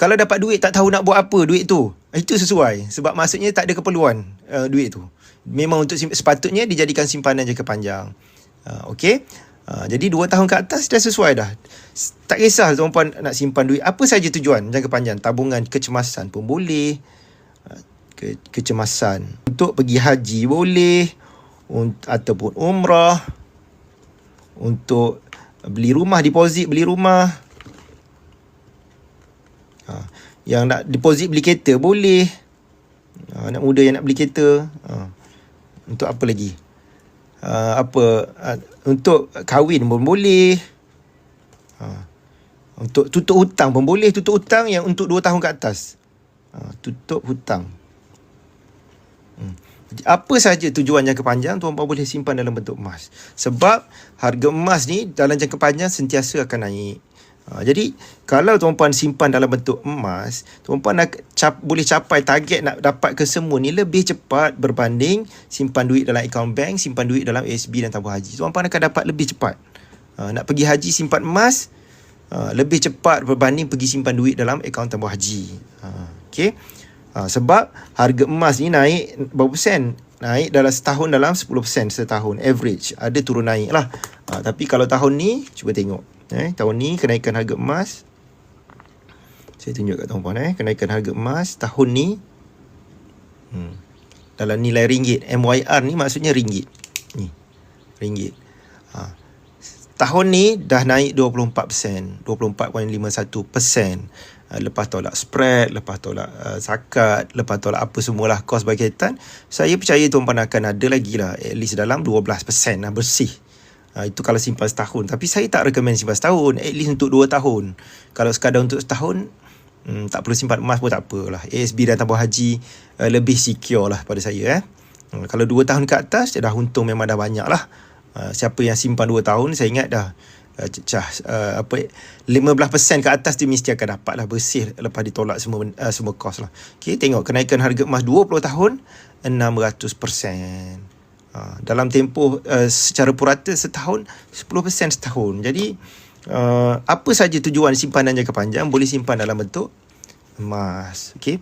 Kalau dapat duit tak tahu nak buat apa duit tu, itu sesuai. Sebab maksudnya tak ada keperluan duit tu. Memang untuk sepatutnya dijadikan simpanan jangka panjang. Okey. Jadi 2 tahun ke atas dah sesuai dah. Tak kisah tuan-puan nak simpan duit apa saja tujuan jangka panjang. Tabungan kecemasan pun boleh. Kecemasan untuk pergi haji boleh, ataupun umrah, untuk beli rumah, deposit beli rumah. Yang nak deposit beli kereta boleh. Anak muda yang nak beli kereta. Untuk apa lagi? Untuk kahwin pun boleh. Untuk tutup hutang pun boleh. Tutup hutang yang untuk 2 tahun ke atas. Tutup hutang. Apa sahaja tujuan jangka panjang, tuan-puan boleh simpan dalam bentuk emas. Sebab harga emas ni dalam jangka panjang sentiasa akan naik. Jadi kalau tuan-puan simpan dalam bentuk emas, tuan-puan boleh capai target nak dapat kesemua ni lebih cepat berbanding simpan duit dalam akaun bank, simpan duit dalam ASB dan tabung haji. Tuan-puan akan dapat lebih cepat. Nak pergi haji simpan emas, lebih cepat berbanding pergi simpan duit dalam akaun tabung haji. Okey. Sebab harga emas ni naik berapa persen? Naik dalam setahun dalam 10% setahun. Average. Ada turun naik lah. Tapi kalau tahun ni, cuba tengok. Tahun ni kenaikan harga emas. Saya tunjuk kat tuan-puan. Kenaikan harga emas tahun ni. Dalam nilai ringgit. MYR ni maksudnya ringgit. Ni. Ringgit. Tahun ni dah naik 24%. 24.51%. Lepas tolak spread, lepas tolak zakat, lepas tolak apa semualah kos berkaitan, saya percaya tuan-puan akan ada lagi lah, at least dalam 12% lah bersih. Itu kalau simpan setahun. Tapi saya tak recommend simpan setahun, at least untuk 2 tahun. Kalau sekadar untuk setahun, tak perlu simpan emas pun tak apalah. ASB dan tabung haji lebih secure lah pada saya. Kalau 2 tahun ke atas, dah untung memang dah banyak lah. Siapa yang simpan 2 tahun, saya ingat dah 15% ke atas tu mesti akan dapat lah bersih lepas ditolak semua kos lah. Okay, tengok kenaikan harga emas 20 tahun 600%. Dalam tempoh secara purata setahun 10% setahun. Jadi apa saja tujuan simpanan jangka panjang boleh simpan dalam bentuk emas. Okay.